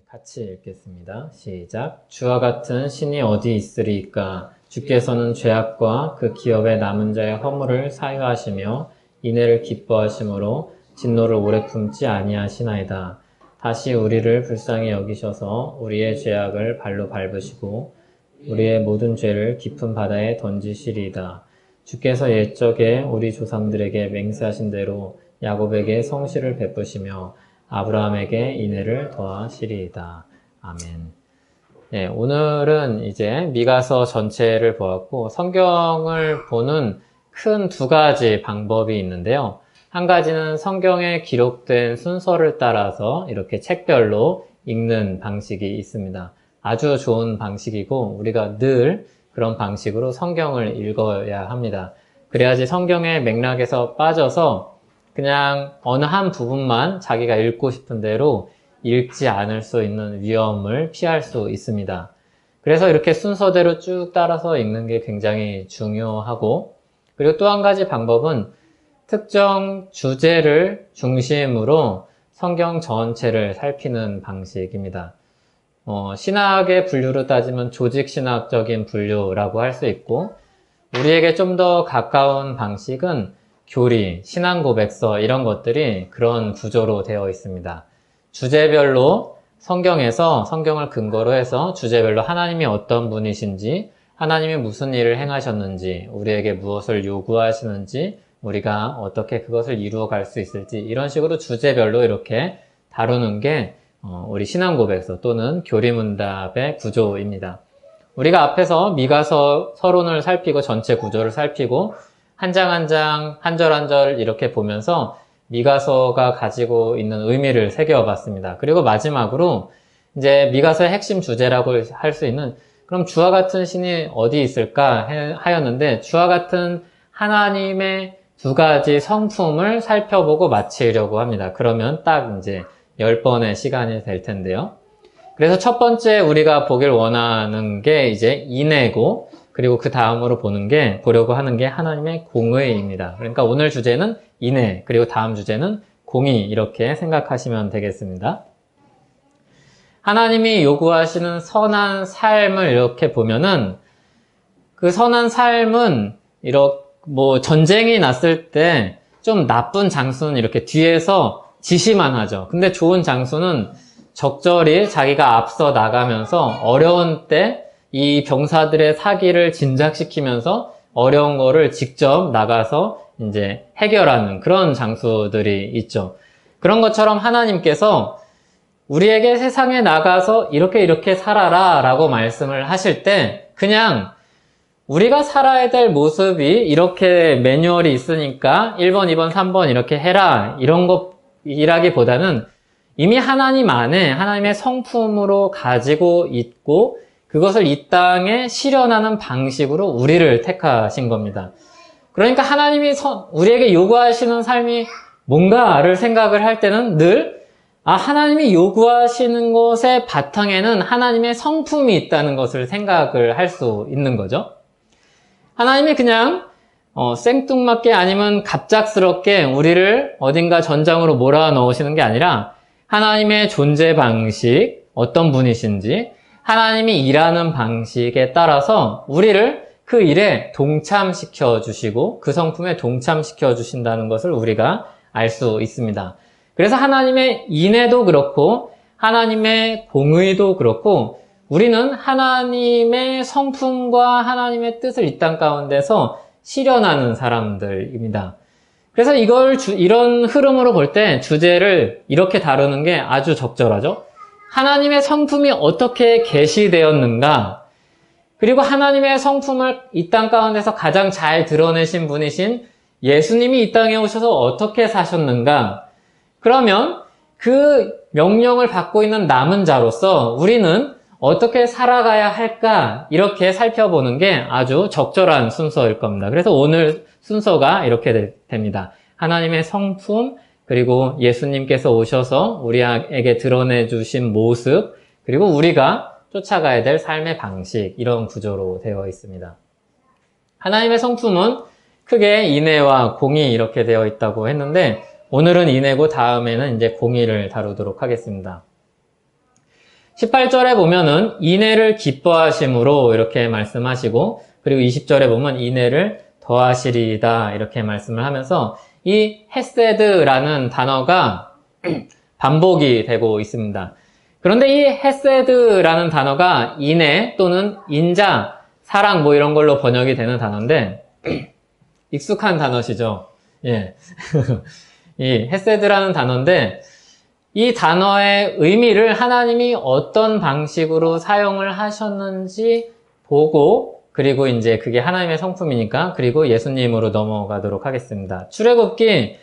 같이 읽겠습니다. 시작. 주와 같은 신이 어디 있으리까? 주께서는 죄악과 그 기업에 남은 자의 허물을 사유하시며 인애를 기뻐하심으로 진노를 오래 품지 아니하시나이다. 다시 우리를 불쌍히 여기셔서 우리의 죄악을 발로 밟으시고 우리의 모든 죄를 깊은 바다에 던지시리이다. 주께서 옛적에 우리 조상들에게 맹세하신 대로 야곱에게 성실을 베푸시며 아브라함에게 인애를 더하시리이다. 아멘. 네, 오늘은 이제 미가서 전체를 보았고 성경을 보는 큰 두 가지 방법이 있는데요. 한 가지는 성경에 기록된 순서를 따라서 이렇게 책별로 읽는 방식이 있습니다. 아주 좋은 방식이고 우리가 늘 그런 방식으로 성경을 읽어야 합니다. 그래야지 성경의 맥락에서 빠져서 그냥 어느 한 부분만 자기가 읽고 싶은 대로 읽지 않을 수 있는 위험을 피할 수 있습니다. 그래서 이렇게 순서대로 쭉 따라서 읽는 게 굉장히 중요하고, 그리고 또 한 가지 방법은 특정 주제를 중심으로 성경 전체를 살피는 방식입니다. 신학의 분류로 따지면 조직신학적인 분류라고 할 수 있고, 우리에게 좀 더 가까운 방식은 교리, 신앙고백서 이런 것들이 그런 구조로 되어 있습니다. 주제별로 성경에서 성경을 근거로 해서 주제별로 하나님이 어떤 분이신지, 하나님이 무슨 일을 행하셨는지, 우리에게 무엇을 요구하시는지, 우리가 어떻게 그것을 이루어 갈 수 있을지 이런 식으로 주제별로 이렇게 다루는 게 우리 신앙고백서 또는 교리문답의 구조입니다. 우리가 앞에서 미가서 서론을 살피고 전체 구조를 살피고 한 장 한 장, 한 절 한 절 이렇게 보면서 미가서가 가지고 있는 의미를 새겨봤습니다. 그리고 마지막으로 이제 미가서의 핵심 주제라고 할 수 있는 그럼 주와 같은 신이 어디 있을까 하였는데 주와 같은 하나님의 두 가지 성품을 살펴보고 마치려고 합니다. 그러면 딱 이제 10번의 시간이 될 텐데요. 그래서 첫 번째 우리가 보길 원하는 게 이제 인애고, 그리고 그 다음으로 보려고 하는 게 하나님의 공의입니다. 그러니까 오늘 주제는 인애, 그리고 다음 주제는 공의, 이렇게 생각하시면 되겠습니다. 하나님이 요구하시는 선한 삶을 이렇게 보면은 그 선한 삶은 이렇게 전쟁이 났을 때 좀 나쁜 장수는 이렇게 뒤에서 지시만 하죠. 근데 좋은 장수는 적절히 자기가 앞서 나가면서 어려운 때 이 병사들의 사기를 진작시키면서 어려운 거를 직접 나가서 이제 해결하는 그런 장수들이 있죠. 그런 것처럼 하나님께서 우리에게 세상에 나가서 이렇게 살아라 라고 말씀을 하실 때 그냥 우리가 살아야 될 모습이 이렇게 매뉴얼이 있으니까 1번, 2번, 3번 이렇게 해라 이런 것이라기보다는 이미 하나님 안에 하나님의 성품으로 가지고 있고 그것을 이 땅에 실현하는 방식으로 우리를 택하신 겁니다. 그러니까 하나님이 우리에게 요구하시는 삶이 뭔가를 생각을 할 때는 늘 하나님이 요구하시는 것의 바탕에는 하나님의 성품이 있다는 것을 생각을 할 수 있는 거죠. 하나님이 그냥 생뚱맞게 아니면 갑작스럽게 우리를 어딘가 전장으로 몰아넣으시는 게 아니라 하나님의 존재 방식, 어떤 분이신지, 하나님이 일하는 방식에 따라서 우리를 그 일에 동참시켜 주시고 그 성품에 동참시켜 주신다는 것을 우리가 알 수 있습니다. 그래서 하나님의 인애도 그렇고 하나님의 공의도 그렇고 우리는 하나님의 성품과 하나님의 뜻을 이 땅 가운데서 실현하는 사람들입니다. 그래서 이런 흐름으로 볼 때 주제를 이렇게 다루는 게 아주 적절하죠. 하나님의 성품이 어떻게 계시되었는가, 그리고 하나님의 성품을 이 땅 가운데서 가장 잘 드러내신 분이신 예수님이 이 땅에 오셔서 어떻게 사셨는가, 그러면 그 명령을 받고 있는 남은 자로서 우리는 어떻게 살아가야 할까, 이렇게 살펴보는 게 아주 적절한 순서일 겁니다. 그래서 오늘 순서가 이렇게 됩니다. 하나님의 성품, 그리고 예수님께서 오셔서 우리에게 드러내 주신 모습, 그리고 우리가 쫓아가야 될 삶의 방식, 이런 구조로 되어 있습니다. 하나님의 성품은 크게 인애와 공의 이렇게 되어 있다고 했는데 오늘은 인애고 다음에는 이제 공의를 다루도록 하겠습니다. 18절에 보면은 인애를 기뻐하심으로 이렇게 말씀하시고, 그리고 20절에 보면 인애를 더하시리이다 이렇게 말씀을 하면서 이 헤세드라는 단어가 반복이 되고 있습니다. 그런데 이 헤세드라는 단어가 인애 또는 인자, 사랑 뭐 이런 걸로 번역이 되는 단어인데 익숙한 단어시죠? 예. 이 헤세드라는 단어인데 이 단어의 의미를 하나님이 어떤 방식으로 사용을 하셨는지 보고, 그리고 이제 그게 하나님의 성품이니까, 그리고 예수님으로 넘어가도록 하겠습니다. 출애굽기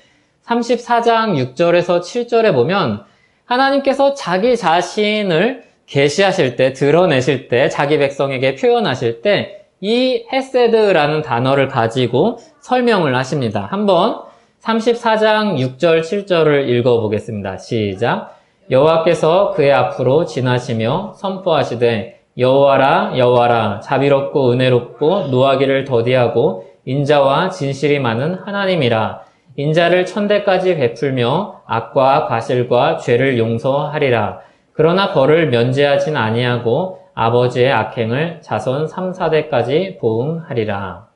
34장 6절에서 7절에 보면 하나님께서 자기 자신을 계시하실 때, 드러내실 때, 자기 백성에게 표현하실 때 이 헤세드라는 단어를 가지고 설명을 하십니다. 한번 34장 6절 7절을 읽어보겠습니다. 시작. 여호와께서 그의 앞으로 지나시며 선포하시되 여호와라 여호와라 자비롭고 은혜롭고 노하기를 더디하고 인자와 진실이 많은 하나님이라. 인자를 천대까지 베풀며 악과 과실과 죄를 용서하리라. 그러나 벌을 면제하진 아니하고 아버지의 악행을 자손 3, 4대까지 보응하리라.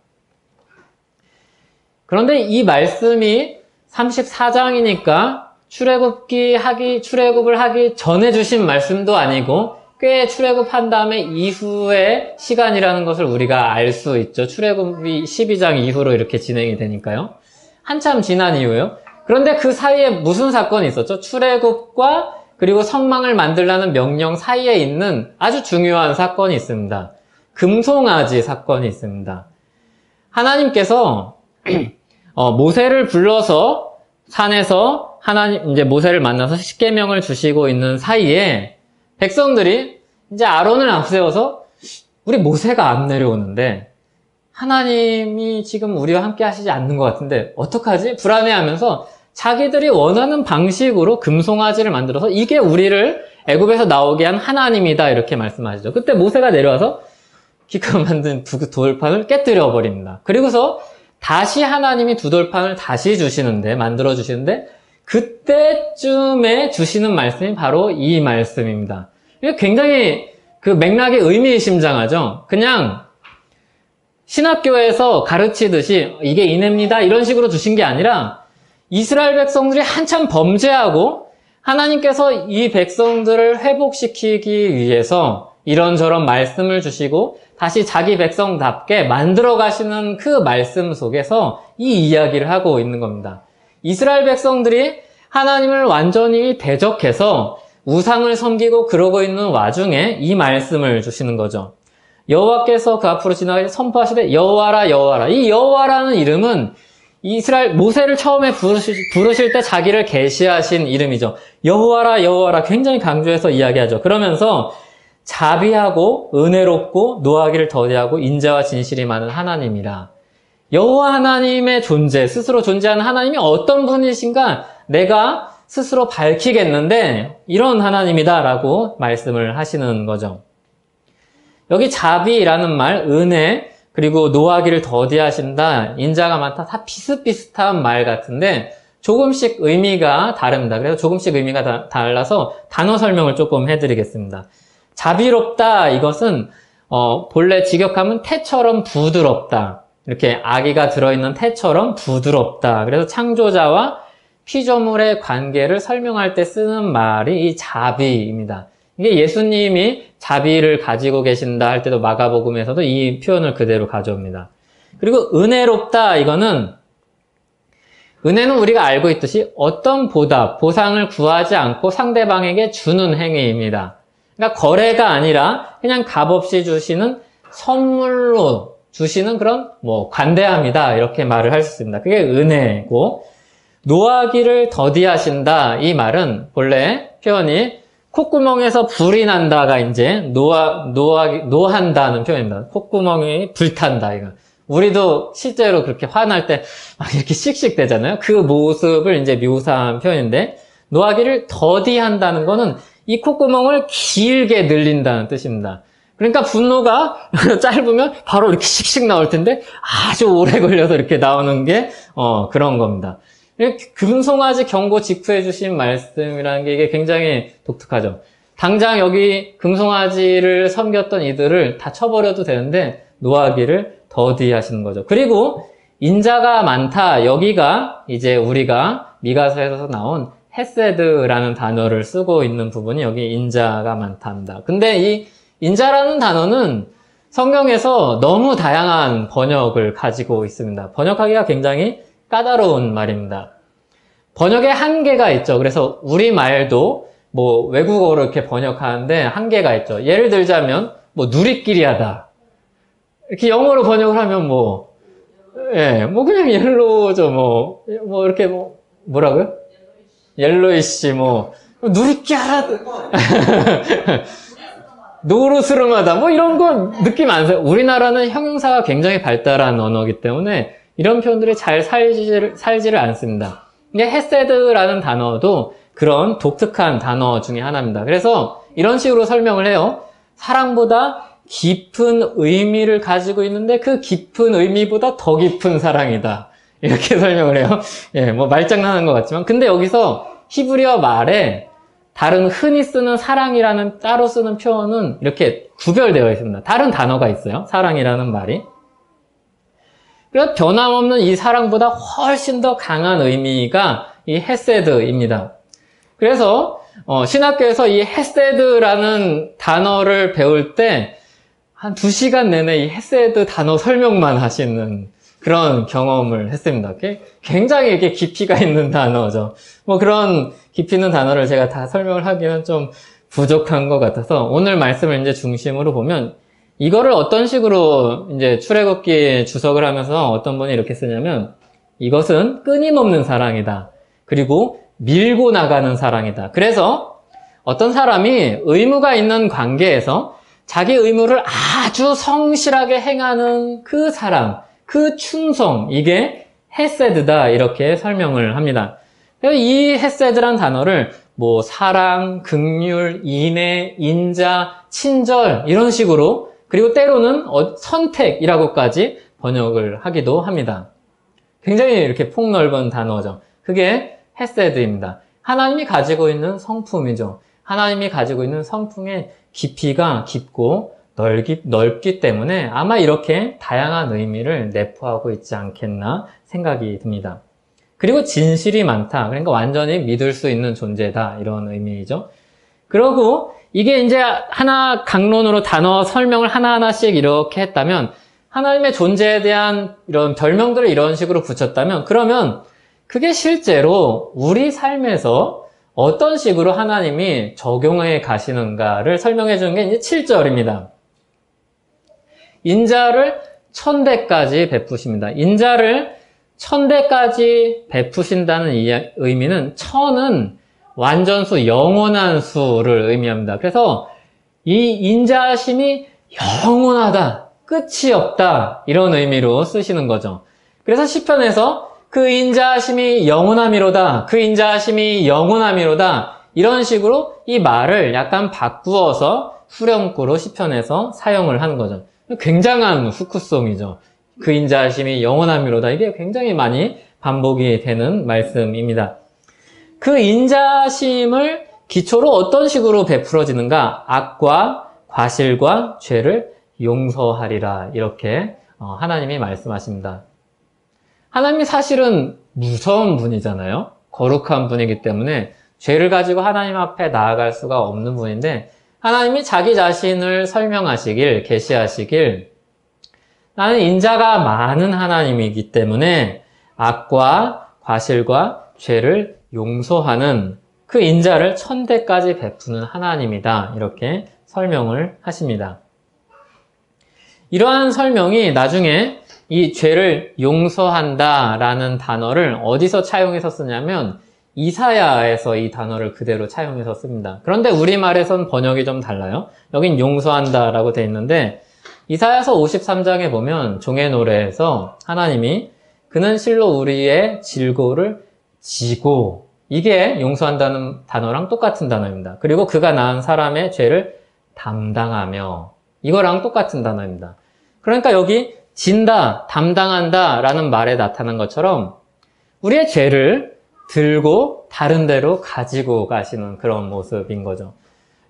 그런데 이 말씀이 34장이니까 출애굽을 하기 전에 주신 말씀도 아니고 꽤 출애굽한 다음에 이후의 시간이라는 것을 우리가 알 수 있죠. 출애굽이 12장 이후로 이렇게 진행이 되니까요. 한참 지난 이후에요. 그런데 그 사이에 무슨 사건이 있었죠? 출애굽과 그리고 성막을 만들라는 명령 사이에 있는 아주 중요한 사건이 있습니다. 금송아지 사건이 있습니다. 하나님께서 모세를 불러서 산에서 이제 모세를 만나서 십계명을 주시고 있는 사이에 백성들이 이제 아론을 앞세워서 우리 모세가 안 내려오는데 하나님이 지금 우리와 함께 하시지 않는 것 같은데 어떡하지? 불안해하면서 자기들이 원하는 방식으로 금송아지를 만들어서 이게 우리를 애굽에서 나오게 한 하나님이다 이렇게 말씀하시죠. 그때 모세가 내려와서 기껏 만든 두 돌판을 깨뜨려 버립니다. 그리고서 다시 하나님이 두 돌판을 다시 만들어 주시는데 그때쯤에 주시는 말씀이 바로 이 말씀입니다. 이게 굉장히 그 맥락이 의미심장하죠. 그냥 신학교에서 가르치듯이 이게 인애입니다 이런 식으로 주신 게 아니라 이스라엘 백성들이 한참 범죄하고 하나님께서 이 백성들을 회복시키기 위해서 이런저런 말씀을 주시고 다시 자기 백성답게 만들어 가시는 그 말씀 속에서 이 이야기를 하고 있는 겁니다. 이스라엘 백성들이 하나님을 완전히 대적해서 우상을 섬기고 그러고 있는 와중에 이 말씀을 주시는 거죠. 여호와께서 그 앞으로 지나가서 선포하시되 여호와라 여호와라. 이 여호와라는 이름은 이스라엘 모세를 처음에 부르실 때 자기를 계시하신 이름이죠. 여호와라 여호와라 굉장히 강조해서 이야기하죠. 그러면서 자비하고 은혜롭고 노하기를 더디하고 인자와 진실이 많은 하나님이라. 여호와 하나님의 존재, 스스로 존재하는 하나님이 어떤 분이신가 내가 스스로 밝히겠는데 이런 하나님이다라고 말씀을 하시는 거죠. 여기 자비라는 말, 은혜, 그리고 노하기를 더디하신다, 인자가 많다, 다 비슷비슷한 말 같은데 조금씩 의미가 다릅니다. 그래서 조금씩 의미가 달라서 단어 설명을 조금 해드리겠습니다. 자비롭다, 이것은 본래 직역하면 태처럼 부드럽다. 이렇게 아기가 들어있는 태처럼 부드럽다. 그래서 창조자와 피조물의 관계를 설명할 때 쓰는 말이 이 자비입니다. 이게 예수님이 자비를 가지고 계신다 할 때도 마가복음에서도 이 표현을 그대로 가져옵니다. 그리고 은혜롭다, 이거는 은혜는 우리가 알고 있듯이 어떤 보답, 보상을 구하지 않고 상대방에게 주는 행위입니다. 그러니까 거래가 아니라 그냥 값없이 주시는 선물로 주시는 그런 관대함이다 이렇게 말을 할 수 있습니다. 그게 은혜고, 노하기를 더디하신다, 이 말은 본래 표현이 콧구멍에서 불이 난다가 이제 노한다는 표현입니다. 콧구멍이 불탄다, 이거. 우리도 실제로 그렇게 화날 때 막 이렇게 씩씩 되잖아요. 그 모습을 이제 묘사한 표현인데, 노하기를 더디한다는 거는 이 콧구멍을 길게 늘린다는 뜻입니다. 그러니까 분노가 짧으면 바로 이렇게 씩씩 나올 텐데 아주 오래 걸려서 이렇게 나오는 게 그런 겁니다. 금송아지 경고 직후해 주신 말씀이라는 게 이게 굉장히 독특하죠. 당장 여기 금송아지를 섬겼던 이들을 다 쳐버려도 되는데 노하기를 더디하시는 거죠. 그리고 인자가 많다. 여기가 이제 우리가 미가서에서 나온 헤세드라는 단어를 쓰고 있는 부분이 여기 인자가 많답니다. 근데 이 인자라는 단어는 성경에서 너무 다양한 번역을 가지고 있습니다. 번역하기가 굉장히 까다로운 말입니다. 번역에 한계가 있죠. 그래서 우리말도 뭐 외국어로 이렇게 번역하는데 한계가 있죠. 예를 들자면 뭐 누리끼리 하다. 이렇게 영어로 번역을 하면 뭐, 예, 뭐 그냥 옐로우죠. 뭐 이렇게 뭐라고요? 옐로이시 누리끼리 하다. 노르스름하다. 뭐 이런 건 느낌 안 써요. 우리나라는 형용사가 굉장히 발달한 언어이기 때문에 이런 표현들이 잘 살지를 않습니다. 이게 헤세드라는 단어도 그런 독특한 단어 중에 하나입니다. 그래서 이런 식으로 설명을 해요. 사랑보다 깊은 의미를 가지고 있는데 그 깊은 의미보다 더 깊은 사랑이다. 이렇게 설명을 해요. 예, 뭐 말장난한 것 같지만. 근데 여기서 히브리어 말에 다른 흔히 쓰는 사랑이라는 따로 쓰는 표현은 이렇게 구별되어 있습니다. 다른 단어가 있어요. 사랑이라는 말이. 그래서 변함없는 이 사랑보다 훨씬 더 강한 의미가 이 헤세드입니다. 그래서 신학교에서 이 헤세드라는 단어를 배울 때 한 2시간 내내 이 헤세드 단어 설명만 하시는 그런 경험을 했습니다. 굉장히 이렇게 깊이가 있는 단어죠. 뭐 그런 깊이 있는 단어를 제가 다 설명을 하기는 좀 부족한 것 같아서 오늘 말씀을 이제 중심으로 보면 이거를 어떤 식으로 이제 출애굽기 주석을 하면서 어떤 분이 이렇게 쓰냐면 이것은 끊임없는 사랑이다. 그리고 밀고 나가는 사랑이다. 그래서 어떤 사람이 의무가 있는 관계에서 자기 의무를 아주 성실하게 행하는 그 사랑, 그 충성, 이게 헤세드다 이렇게 설명을 합니다. 이 헤세드란 단어를 뭐 사랑, 긍휼, 인애, 인자, 친절 이런 식으로 그리고 때로는 선택이라고까지 번역을 하기도 합니다. 굉장히 이렇게 폭넓은 단어죠. 그게 헤세드입니다. 하나님이 가지고 있는 성품이죠. 하나님이 가지고 있는 성품의 깊이가 깊고 넓기 때문에 아마 이렇게 다양한 의미를 내포하고 있지 않겠나 생각이 듭니다. 그리고 진실이 많다. 그러니까 완전히 믿을 수 있는 존재다. 이런 의미이죠. 그리고 이게 이제 하나 강론으로 단어 설명을 하나하나씩 이렇게 했다면 하나님의 존재에 대한 이런 별명들을 이런 식으로 붙였다면 그러면 그게 실제로 우리 삶에서 어떤 식으로 하나님이 적용해 가시는가를 설명해 주는 게 이제 7절입니다. 인자를 1000대까지 베푸십니다. 인자를 1000대까지 베푸신다는 의미는 1000은 완전수, 영원한 수를 의미합니다. 그래서 이 인자하심이 영원하다, 끝이 없다 이런 의미로 쓰시는 거죠. 그래서 시편에서 그 인자하심이 영원함이로다, 그 인자하심이 영원함이로다 이런 식으로 이 말을 약간 바꾸어서 후렴구로 시편에서 사용을 하는 거죠. 굉장한 후크송이죠. 그 인자하심이 영원함이로다. 이게 굉장히 많이 반복이 되는 말씀입니다. 그 인자하심을 기초로 어떤 식으로 베풀어지는가? 악과 과실과 죄를 용서하리라. 이렇게 하나님이 말씀하십니다. 하나님이 사실은 무서운 분이잖아요. 거룩한 분이기 때문에 죄를 가지고 하나님 앞에 나아갈 수가 없는 분인데 하나님이 자기 자신을 설명하시길, 계시하시길 나는 인자가 많은 하나님이기 때문에 악과 과실과 죄를 용서하는 그 인자를 1000대까지 베푸는 하나님이다. 이렇게 설명을 하십니다. 이러한 설명이 나중에 이 죄를 용서한다라는 단어를 어디서 차용해서 쓰냐면 이사야에서 이 단어를 그대로 차용해서 씁니다. 그런데 우리말에선 번역이 좀 달라요. 여긴 용서한다라고 되어 있는데 이사야서 53장에 보면 종의 노래에서 하나님이 그는 실로 우리의 질고를 지고 이게 용서한다는 단어랑 똑같은 단어입니다. 그리고 그가 낳은 사람의 죄를 담당하며 이거랑 똑같은 단어입니다. 그러니까 여기 진다, 담당한다 라는 말에 나타난 것처럼 우리의 죄를 들고 다른 데로 가지고 가시는 그런 모습인 거죠.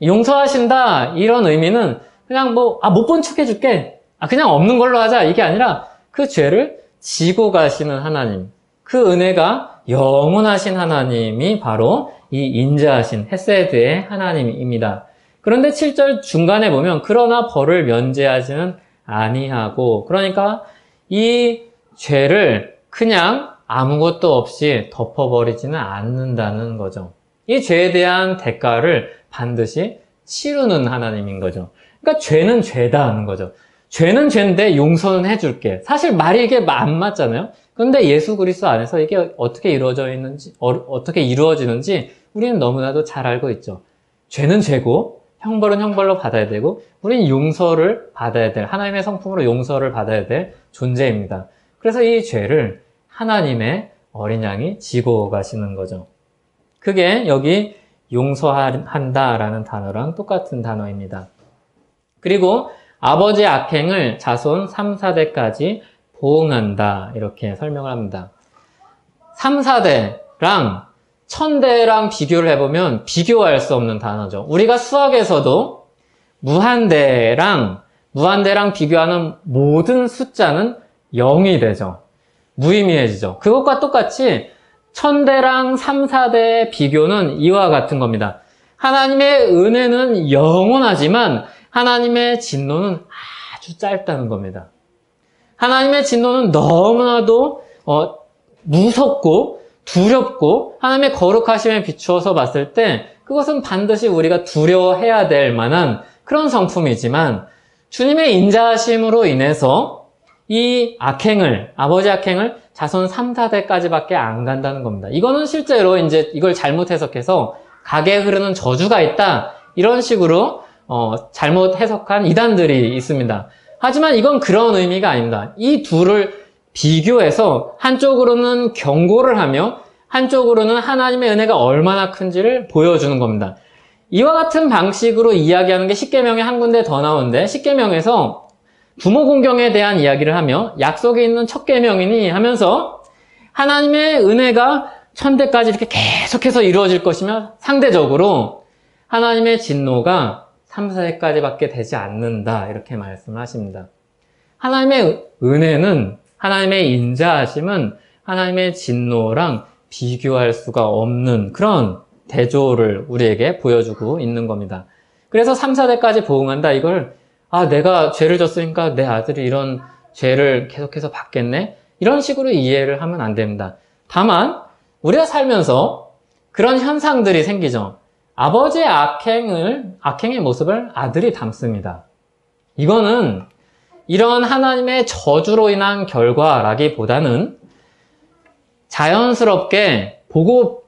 용서하신다 이런 의미는 그냥 뭐 못 본 척 해줄게, 그냥 없는 걸로 하자, 이게 아니라 그 죄를 지고 가시는 하나님, 그 은혜가 영원하신 하나님이 바로 이 인자하신 헤세드의 하나님입니다. 그런데 7절 중간에 보면 그러나 벌을 면제하지는 아니하고, 그러니까 이 죄를 그냥 아무것도 없이 덮어버리지는 않는다는 거죠. 이 죄에 대한 대가를 반드시 치르는 하나님인 거죠. 그러니까 죄는 죄다 하는 거죠. 죄는 죄인데 용서는 해줄게. 사실 말이 이게 안 맞잖아요. 그런데 예수 그리스도 안에서 이게 어떻게 어떻게 이루어지는지 우리는 너무나도 잘 알고 있죠. 죄는 죄고 형벌은 형벌로 받아야 되고 우리는 용서를 받아야 될, 하나님의 성품으로 용서를 받아야 될 존재입니다. 그래서 이 죄를 하나님의 어린 양이 지고 가시는 거죠. 그게 여기 용서한다라는 단어랑 똑같은 단어입니다. 그리고 아버지의 악행을 자손 3, 4대까지 보응한다, 이렇게 설명을 합니다. 3, 4대랑 1000대랑 비교를 해보면 비교할 수 없는 단어죠. 우리가 수학에서도 무한대랑 비교하는 모든 숫자는 0이 되죠. 무의미해지죠. 그것과 똑같이 1000대랑 3, 4대의 비교는 이와 같은 겁니다. 하나님의 은혜는 영원하지만 하나님의 진노는 아주 짧다는 겁니다. 하나님의 진노는 너무나도 무섭고 두렵고 하나님의 거룩하심에 비추어서 봤을 때 그것은 반드시 우리가 두려워해야 될 만한 그런 성품이지만, 주님의 인자하심으로 인해서 이 악행을, 아버지 악행을 자손 3, 4대까지밖에 안 간다는 겁니다. 이거는 실제로 이제 이걸 잘못 해석해서 가게에 흐르는 저주가 있다, 이런 식으로 잘못 해석한 이단들이 있습니다. 하지만 이건 그런 의미가 아닙니다. 이 둘을 비교해서 한쪽으로는 경고를 하며 한쪽으로는 하나님의 은혜가 얼마나 큰지를 보여주는 겁니다. 이와 같은 방식으로 이야기하는 게 십계명에 한 군데 더 나오는데, 십계명에서 부모 공경에 대한 이야기를 하며 약속에 있는 첫 계명이니 하면서 하나님의 은혜가 1000대까지 이렇게 계속해서 이루어질 것이며 상대적으로 하나님의 진노가 3, 4대까지밖에 되지 않는다, 이렇게 말씀을 하십니다. 하나님의 은혜는, 하나님의 인자하심은 하나님의 진노랑 비교할 수가 없는 그런 대조를 우리에게 보여주고 있는 겁니다. 그래서 3, 4대까지 보응한다, 이걸 내가 죄를 졌으니까 내 아들이 이런 죄를 계속해서 받겠네, 이런 식으로 이해를 하면 안 됩니다. 다만 우리가 살면서 그런 현상들이 생기죠. 아버지의 악행의 모습을 아들이 담습니다. 이거는 이런 하나님의 저주로 인한 결과라기보다는 자연스럽게 보고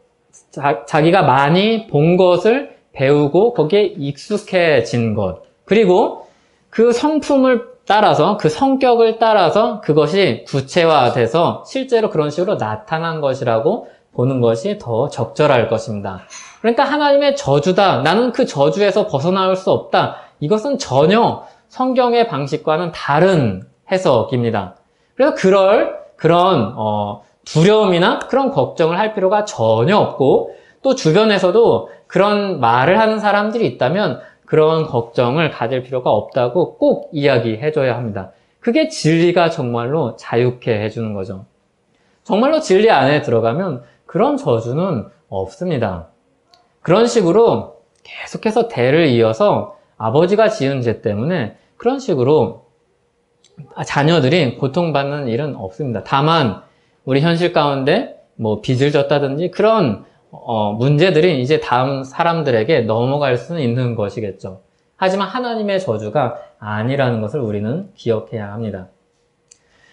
자기가 많이 본 것을 배우고 거기에 익숙해진 것, 그리고 그 성품을 따라서, 그 성격을 따라서 그것이 구체화돼서 실제로 그런 식으로 나타난 것이라고 보는 것이 더 적절할 것입니다. 그러니까 하나님의 저주다, 나는 그 저주에서 벗어나올 수 없다, 이것은 전혀 성경의 방식과는 다른 해석입니다. 그래서 그런 두려움이나 그런 걱정을 할 필요가 전혀 없고, 또 주변에서도 그런 말을 하는 사람들이 있다면 그런 걱정을 가질 필요가 없다고 꼭 이야기해줘야 합니다. 그게 진리가 정말로 자유케 해주는 거죠. 정말로 진리 안에 들어가면 그런 저주는 없습니다. 그런 식으로 계속해서 대를 이어서 아버지가 지은 죄 때문에 그런 식으로 자녀들이 고통받는 일은 없습니다. 다만 우리 현실 가운데 빚을 졌다든지 그런 문제들이 이제 다음 사람들에게 넘어갈 수는 있는 것이겠죠. 하지만 하나님의 저주가 아니라는 것을 우리는 기억해야 합니다.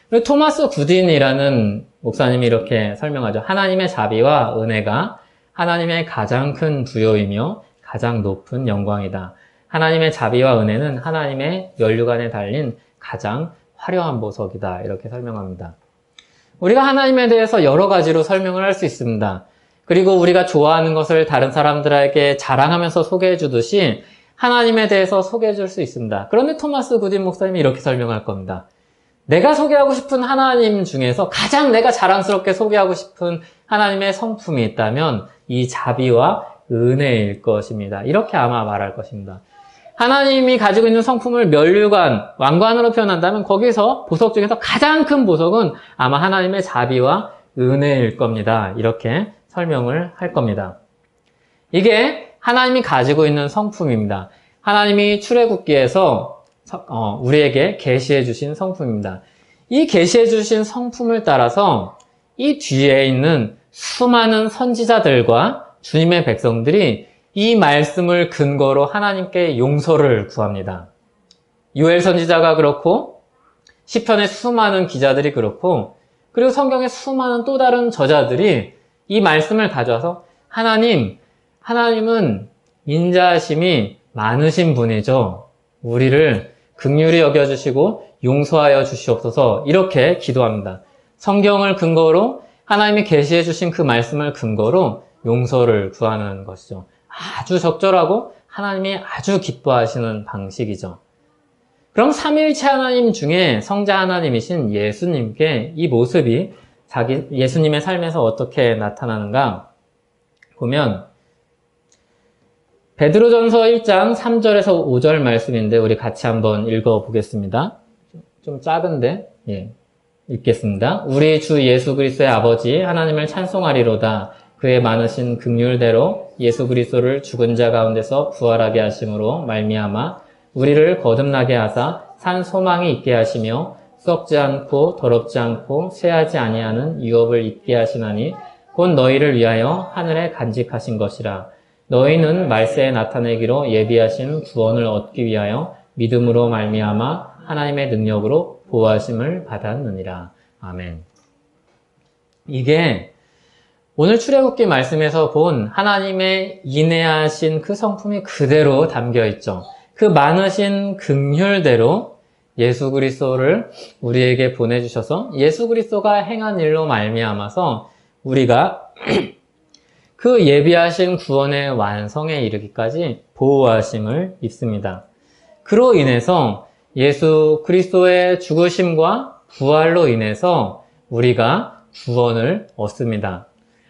그리고 토마스 구딘이라는 목사님이 이렇게 설명하죠. 하나님의 자비와 은혜가 하나님의 가장 큰 부요이며 가장 높은 영광이다. 하나님의 자비와 은혜는 하나님의 면류관에 달린 가장 화려한 보석이다. 이렇게 설명합니다. 우리가 하나님에 대해서 여러 가지로 설명을 할 수 있습니다. 그리고 우리가 좋아하는 것을 다른 사람들에게 자랑하면서 소개해 주듯이 하나님에 대해서 소개해 줄 수 있습니다. 그런데 토마스 구딘 목사님이 이렇게 설명할 겁니다. 내가 소개하고 싶은 하나님 중에서 가장 내가 자랑스럽게 소개하고 싶은 하나님의 성품이 있다면 이 자비와 은혜일 것입니다. 이렇게 아마 말할 것입니다. 하나님이 가지고 있는 성품을 면류관, 왕관으로 표현한다면 거기서 보석 중에서 가장 큰 보석은 아마 하나님의 자비와 은혜일 겁니다. 이렇게 설명을 할 겁니다. 이게 하나님이 가지고 있는 성품입니다. 하나님이 출애굽기에서 우리에게 계시해 주신 성품입니다. 이 계시해 주신 성품을 따라서 이 뒤에 있는 수많은 선지자들과 주님의 백성들이 이 말씀을 근거로 하나님께 용서를 구합니다. 요엘 선지자가 그렇고 시편의 수많은 기자들이 그렇고 그리고 성경의 수많은 또 다른 저자들이 이 말씀을 가져와서 하나님은 인자하심이 많으신 분이죠. 우리를 긍휼히 여겨주시고 용서하여 주시옵소서 이렇게 기도합니다. 성경을 근거로 하나님이 계시해 주신 그 말씀을 근거로 용서를 구하는 것이죠. 아주 적절하고 하나님이 아주 기뻐하시는 방식이죠. 그럼 삼위일체 하나님 중에 성자 하나님이신 예수님께 이 모습이 예수님의 삶에서 어떻게 나타나는가 보면 베드로전서 1장 3절에서 5절 말씀인데 우리 같이 한번 읽어보겠습니다. 좀 작은데 읽겠습니다. 우리 주 예수 그리스도의 아버지 하나님을 찬송하리로다. 그의 많으신 긍휼대로 예수 그리스도를 죽은 자 가운데서 부활하게 하심으로 말미암아 우리를 거듭나게 하사 산 소망이 있게 하시며 썩지 않고 더럽지 않고 쇠하지 아니하는 유업을 입게 하시나니 곧 너희를 위하여 하늘에 간직하신 것이라. 너희는 말세에 나타내기로 예비하신 구원을 얻기 위하여 믿음으로 말미암아 하나님의 능력으로 보호하심을 받았느니라. 아멘. 이게 오늘 출애굽기 말씀에서 본 하나님의 인애하신 그 성품이 그대로 담겨 있죠. 그 많으신 긍휼대로 예수 그리스도를 우리에게 보내주셔서 예수 그리스도가 행한 일로 말미암아서 우리가 그 예비하신 구원의 완성에 이르기까지 보호하심을 입습니다. 그로 인해서 예수 그리스도의 죽으심과 부활로 인해서 우리가 구원을 얻습니다.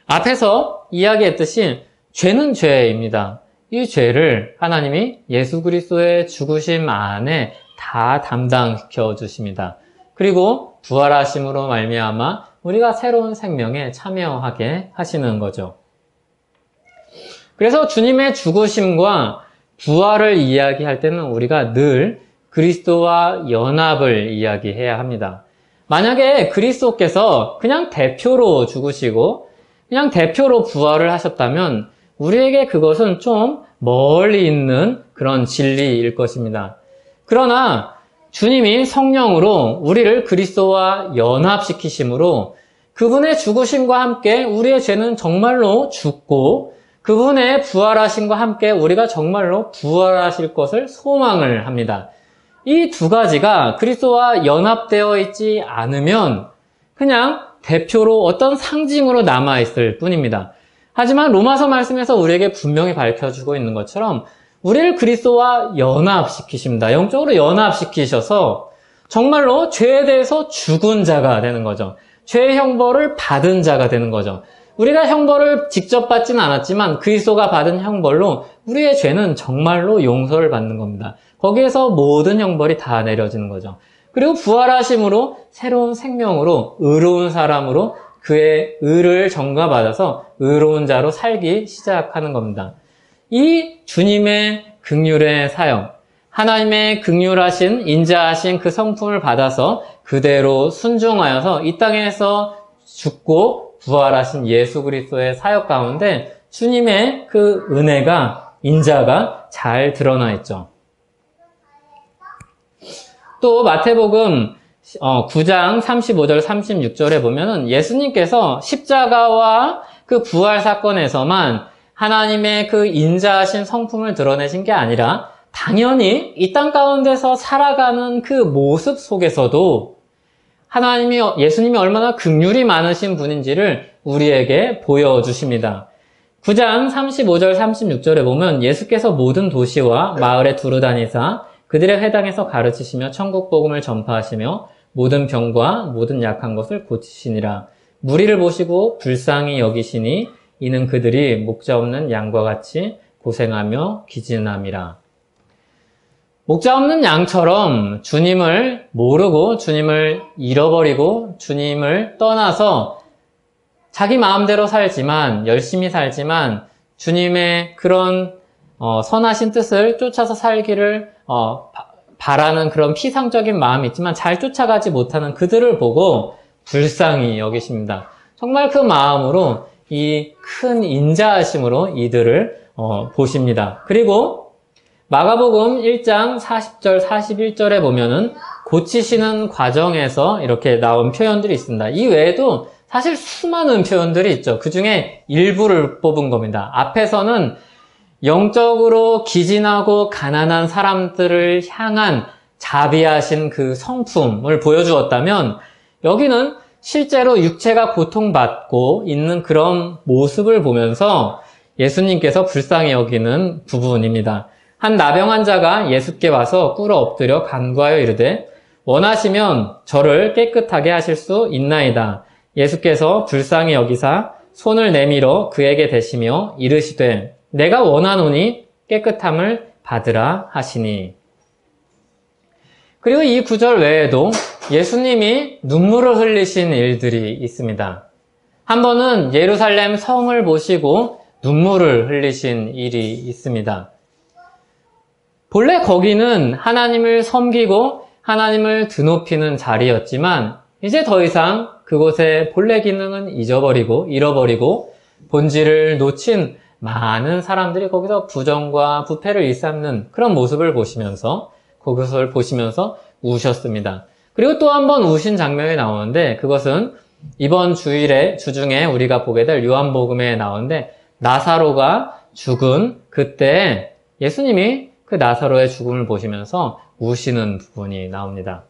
앞에서 이야기했듯이 죄는 죄입니다. 이 죄를 하나님이 예수 그리스도의 죽으심 안에 다 담당시켜 주십니다. 그리고 부활하심으로 말미암아 우리가 새로운 생명에 참여하게 하시는 거죠. 그래서 주님의 죽으심과 부활을 이야기할 때는 우리가 늘 그리스도와 연합을 이야기해야 합니다. 만약에 그리스도께서 그냥 대표로 죽으시고 그냥 대표로 부활을 하셨다면 우리에게 그것은 좀 멀리 있는 그런 진리일 것입니다. 그러나 주님이 성령으로 우리를 그리스도와 연합시키심으로 그분의 죽으심과 함께 우리의 죄는 정말로 죽고 그분의 부활하심과 함께 우리가 정말로 부활하실 것을 소망을 합니다. 이 두 가지가 그리스도와 연합되어 있지 않으면 그냥 대표로 어떤 상징으로 남아있을 뿐입니다. 하지만 로마서 말씀에서 우리에게 분명히 밝혀주고 있는 것처럼 우리를 그리스도와 연합시키십니다. 영적으로 연합시키셔서 정말로 죄에 대해서 죽은 자가 되는 거죠. 죄의 형벌을 받은 자가 되는 거죠. 우리가 형벌을 직접 받지는 않았지만 그리스도가 받은 형벌로 우리의 죄는 정말로 용서를 받는 겁니다. 거기에서 모든 형벌이 다 내려지는 거죠. 그리고 부활하심으로 새로운 생명으로 의로운 사람으로 그의 의를 전가받아서 의로운 자로 살기 시작하는 겁니다. 이 주님의 긍휼의 사역, 하나님의 긍휼하신 인자하신 그 성품을 받아서 그대로 순종하여서 이 땅에서 죽고 부활하신 예수 그리스도의 사역 가운데 주님의 그 은혜가 인자가 잘 드러나 있죠. 또 마태복음 9장 35절 36절에 보면은 예수님께서 십자가와 그 부활 사건에서만 하나님의 그 인자하신 성품을 드러내신 게 아니라 당연히 이 땅 가운데서 살아가는 그 모습 속에서도 예수님이 얼마나 긍휼이 많으신 분인지를 우리에게 보여주십니다. 9장 35절 36절에 보면 예수께서 모든 도시와 마을에 두루 다니사 그들의 회당에서 가르치시며 천국 복음을 전파하시며 모든 병과 모든 약한 것을 고치시니라. 무리를 보시고 불쌍히 여기시니 이는 그들이 목자 없는 양과 같이 고생하며 기진함이라. 목자 없는 양처럼 주님을 모르고 주님을 잃어버리고 주님을 떠나서 자기 마음대로 살지만 열심히 살지만 주님의 그런 선하신 뜻을 쫓아서 살기를 바라는 그런 피상적인 마음이 있지만 잘 쫓아가지 못하는 그들을 보고 불쌍히 여기십니다. 정말 그 마음으로 이 큰 인자하심으로 이들을 보십니다. 그리고 마가복음 1장 40절, 41절에 보면은 고치시는 과정에서 이렇게 나온 표현들이 있습니다. 이 외에도 사실 수많은 표현들이 있죠. 그 중에 일부를 뽑은 겁니다. 앞에서는 영적으로 기진하고 가난한 사람들을 향한 자비하신 그 성품을 보여주었다면 여기는 실제로 육체가 고통받고 있는 그런 모습을 보면서 예수님께서 불쌍히 여기는 부분입니다. 한 나병 환자가 예수께 와서 꿇어 엎드려 간구하여 이르되 원하시면 저를 깨끗하게 하실 수 있나이다. 예수께서 불쌍히 여기사 손을 내밀어 그에게 대시며 이르시되 내가 원하노니 깨끗함을 받으라 하시니. 그리고 이 구절 외에도 예수님이 눈물을 흘리신 일들이 있습니다. 한 번은 예루살렘 성을 보시고 눈물을 흘리신 일이 있습니다. 본래 거기는 하나님을 섬기고 하나님을 드높이는 자리였지만 이제 더 이상 그곳의 본래 기능은 잃어버리고 본질을 놓친 많은 사람들이 거기서 부정과 부패를 일삼는 그런 모습을 보시면서 그것을 보시면서 우셨습니다. 그리고 또 한 번 우신 장면이 나오는데 그것은 이번 주중에 우리가 보게 될 요한복음에 나오는데 나사로가 죽은 그때 예수님이 그 나사로의 죽음을 보시면서 우시는 부분이 나옵니다.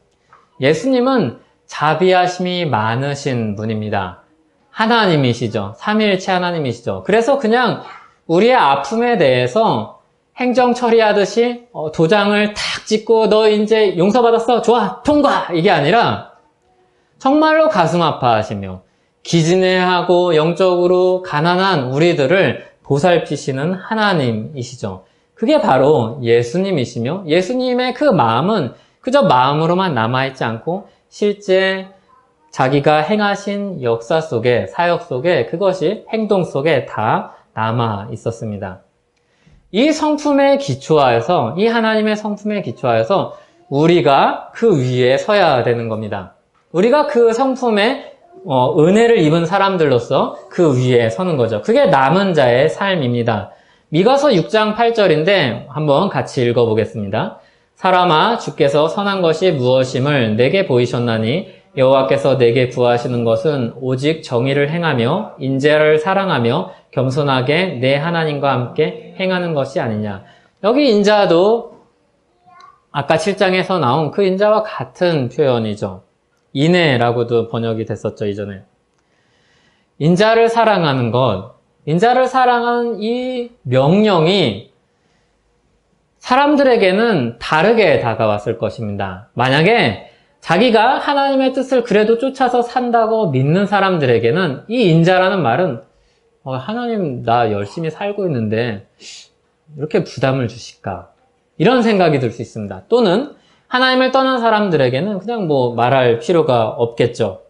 예수님은 자비하심이 많으신 분입니다. 하나님이시죠. 삼위일체 하나님이시죠. 그래서 그냥 우리의 아픔에 대해서 행정 처리하듯이 도장을 탁 찍고 너 이제 용서받았어. 좋아. 통과. 이게 아니라 정말로 가슴 아파하시며 기진해하고 영적으로 가난한 우리들을 보살피시는 하나님이시죠. 그게 바로 예수님이시며 예수님의 그 마음은 그저 마음으로만 남아있지 않고 실제 자기가 행하신 역사 속에, 사역 속에 그것이 행동 속에 다 남아 있었습니다. 이 성품에 기초하여서, 이 하나님의 성품에 기초하여서 우리가 그 위에 서야 되는 겁니다. 우리가 그 성품에 은혜를 입은 사람들로서 그 위에 서는 거죠. 그게 남은 자의 삶입니다. 미가서 6장 8절인데 한번 같이 읽어보겠습니다. 사람아 주께서 선한 것이 무엇임을 내게 보이셨나니 여호와께서 내게 구하시는 것은 오직 정의를 행하며 인자를 사랑하며 겸손하게 내 하나님과 함께 행하는 것이 아니냐. 여기 인자도 아까 7장에서 나온 그 인자와 같은 표현이죠. 인애라고도 번역이 됐었죠, 이전에. 인자를 사랑하는 것, 인자를 사랑하는 이 명령이 사람들에게는 다르게 다가왔을 것입니다. 만약에 자기가 하나님의 뜻을 그래도 쫓아서 산다고 믿는 사람들에게는 이 인자라는 말은 하나님 나 열심히 살고 있는데 이렇게 부담을 주실까? 이런 생각이 들 수 있습니다. 또는 하나님을 떠난 사람들에게는 그냥 말할 필요가 없겠죠.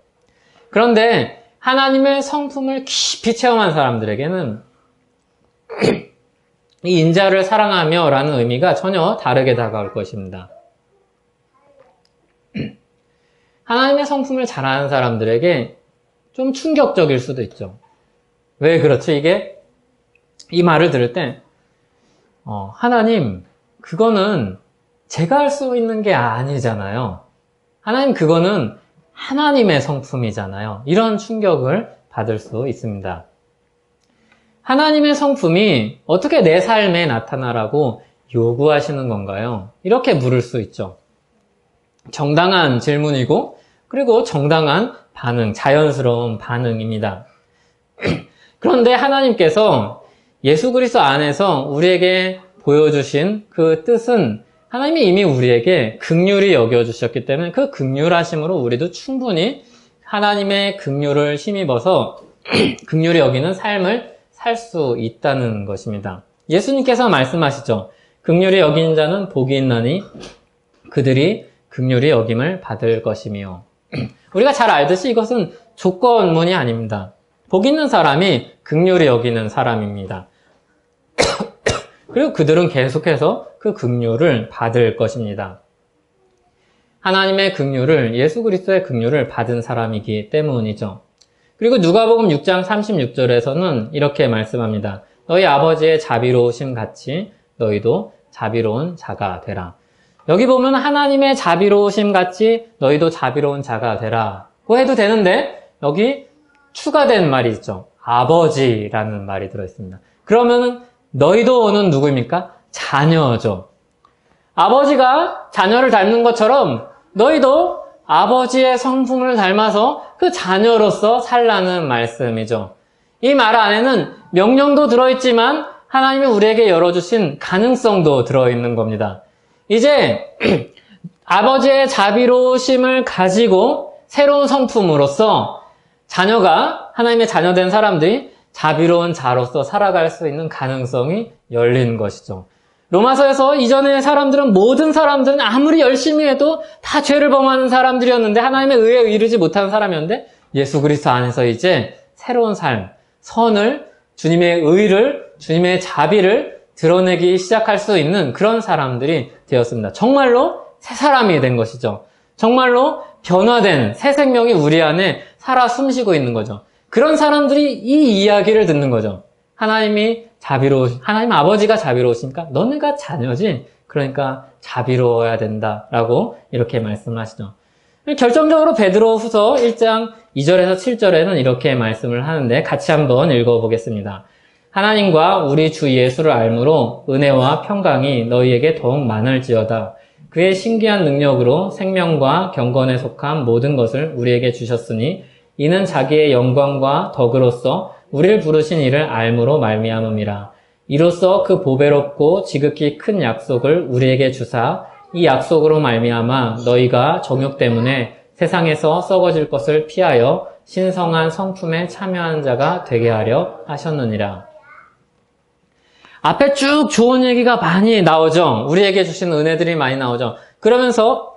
그런데 하나님의 성품을 깊이 체험한 사람들에게는 이 인자를 사랑하며 라는 의미가 전혀 다르게 다가올 것입니다. 하나님의 성품을 잘 아는 사람들에게 좀 충격적일 수도 있죠. 왜 그렇죠? 이 말을 들을 때 하나님 그거는 제가 할 수 있는 게 아니잖아요. 하나님 그거는 하나님의 성품이잖아요. 이런 충격을 받을 수 있습니다. 하나님의 성품이 어떻게 내 삶에 나타나라고 요구하시는 건가요? 이렇게 물을 수 있죠. 정당한 질문이고 그리고 정당한 반응, 자연스러운 반응입니다. 그런데 하나님께서 예수 그리스도 안에서 우리에게 보여주신 그 뜻은 하나님이 이미 우리에게 긍휼히 여겨주셨기 때문에 그 긍휼하심으로 우리도 충분히 하나님의 긍휼을 힘입어서 긍휼히 여기는 삶을 살 수 있다는 것입니다. 예수님께서 말씀하시죠. 긍휼히 여기는 자는 복이 있나니 그들이 긍휼히 여김을 받을 것이며. 우리가 잘 알듯이 이것은 조건문이 아닙니다. 복 있는 사람이 긍휼히 여기는 사람입니다. 그리고 그들은 계속해서 그 긍휼을 받을 것입니다. 하나님의 긍휼을, 예수 그리스도의 긍휼을 받은 사람이기 때문이죠. 그리고 누가복음 6장 36절에서는 이렇게 말씀합니다. 너희 아버지의 자비로우심 같이 너희도 자비로운 자가 되라. 여기 보면 하나님의 자비로우심 같이 너희도 자비로운 자가 되라고 해도 되는데 여기 추가된 말이 있죠. 아버지라는 말이 들어있습니다. 그러면 너희도는 누구입니까? 자녀죠. 아버지가 자녀를 닮는 것처럼 너희도 아버지의 성품을 닮아서 그 자녀로서 살라는 말씀이죠. 이 말 안에는 명령도 들어있지만 하나님이 우리에게 열어주신 가능성도 들어있는 겁니다. 이제 아버지의 자비로우심을 가지고 새로운 성품으로서 자녀가 하나님의 자녀된 사람들이 자비로운 자로서 살아갈 수 있는 가능성이 열린 것이죠. 로마서에서 이전의 사람들은 모든 사람들은 아무리 열심히 해도 다 죄를 범하는 사람들이었는데 하나님의 의에 이르지 못하는 사람이었는데 예수 그리스도 안에서 이제 새로운 삶, 선을, 주님의 의를, 주님의 자비를 드러내기 시작할 수 있는 그런 사람들이 되었습니다. 정말로 새 사람이 된 것이죠. 정말로 변화된 새 생명이 우리 안에 살아 숨쉬고 있는 거죠. 그런 사람들이 이 이야기를 듣는 거죠. 하나님 아버지가 자비로우시니까 너네가 자녀지. 그러니까 자비로워야 된다라고 이렇게 말씀하시죠. 결정적으로 베드로후서 1장 2절에서 7절에는 이렇게 말씀을 하는데 같이 한번 읽어보겠습니다. 하나님과 우리 주 예수를 알므로 은혜와 평강이 너희에게 더욱 많을지어다. 그의 신기한 능력으로 생명과 경건에 속한 모든 것을 우리에게 주셨으니 이는 자기의 영광과 덕으로서 우리를 부르신 이를 알므로 말미암음이라. 이로써 그 보배롭고 지극히 큰 약속을 우리에게 주사 이 약속으로 말미암아 너희가 정욕 때문에 세상에서 썩어질 것을 피하여 신성한 성품에 참여하는 자가 되게 하려 하셨느니라. 앞에 쭉 좋은 얘기가 많이 나오죠. 우리에게 주신 은혜들이 많이 나오죠. 그러면서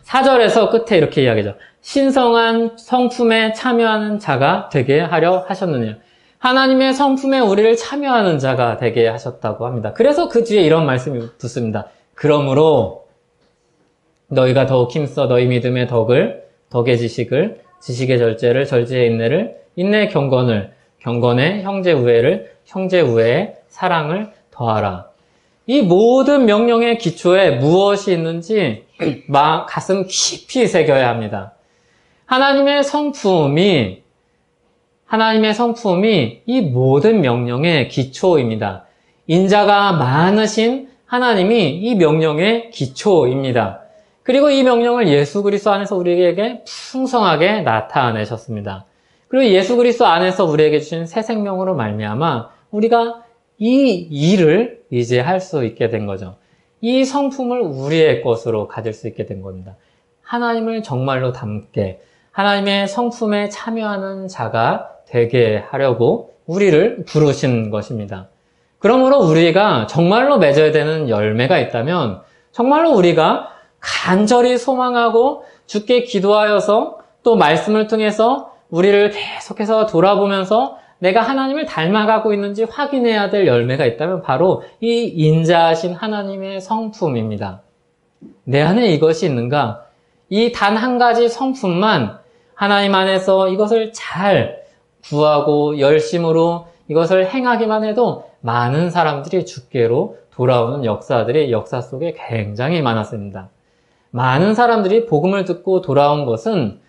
4절에서 끝에 이렇게 이야기하죠. 신성한 성품에 참여하는 자가 되게 하려 하셨느냐. 하나님의 성품에 우리를 참여하는 자가 되게 하셨다고 합니다. 그래서 그 뒤에 이런 말씀이 붙습니다. 그러므로 너희가 더욱 힘써 너희 믿음의 덕을, 덕의 지식을, 지식의 절제를, 절제의 인내를, 인내의 경건을, 경건의 형제 우애를, 형제 우애의 사랑을 더하라. 이 모든 명령의 기초에 무엇이 있는지 가슴 깊이 새겨야 합니다. 하나님의 성품이 이 모든 명령의 기초입니다. 인자가 많으신 하나님이 이 명령의 기초입니다. 그리고 이 명령을 예수 그리스도 안에서 우리에게 풍성하게 나타내셨습니다. 그리고 예수 그리스도 안에서 우리에게 주신 새 생명으로 말미암아 우리가 이 일을 이제 할 수 있게 된 거죠. 이 성품을 우리의 것으로 가질 수 있게 된 겁니다. 하나님을 정말로 닮게 하나님의 성품에 참여하는 자가 되게 하려고 우리를 부르신 것입니다. 그러므로 우리가 정말로 맺어야 되는 열매가 있다면 정말로 우리가 간절히 소망하고 주께 기도하여서 또 말씀을 통해서 우리를 계속해서 돌아보면서 내가 하나님을 닮아가고 있는지 확인해야 될 열매가 있다면 바로 이 인자하신 하나님의 성품입니다. 내 안에 이것이 있는가? 이 단 한 가지 성품만 하나님 안에서 이것을 잘 구하고 열심으로 이것을 행하기만 해도 많은 사람들이 주께로 돌아오는 역사들이 역사 속에 굉장히 많았습니다. 많은 사람들이 복음을 듣고 돌아온 것은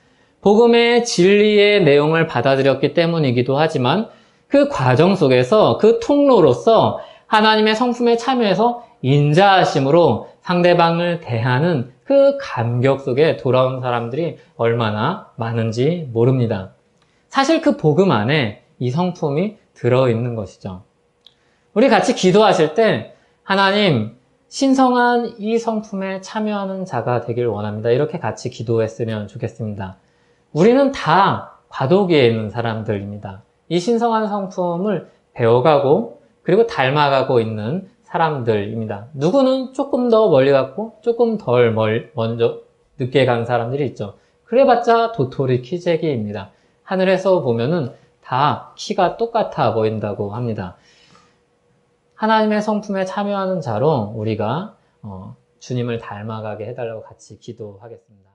복음의 진리의 내용을 받아들였기 때문이기도 하지만 그 과정 속에서 그 통로로서 하나님의 성품에 참여해서 인자하심으로 상대방을 대하는 그 감격 속에 돌아온 사람들이 얼마나 많은지 모릅니다. 사실 그 복음 안에 이 성품이 들어있는 것이죠. 우리 같이 기도하실 때 하나님 신성한 이 성품에 참여하는 자가 되길 원합니다. 이렇게 같이 기도했으면 좋겠습니다. 우리는 다 과도기에 있는 사람들입니다. 이 신성한 성품을 배워가고 그리고 닮아가고 있는 사람들입니다. 누구는 조금 더 멀리 갔고 조금 덜 먼저 늦게 간 사람들이 있죠. 그래봤자 도토리 키재기입니다. 하늘에서 보면은 다 키가 똑같아 보인다고 합니다. 하나님의 성품에 참여하는 자로 우리가 주님을 닮아가게 해달라고 같이 기도하겠습니다.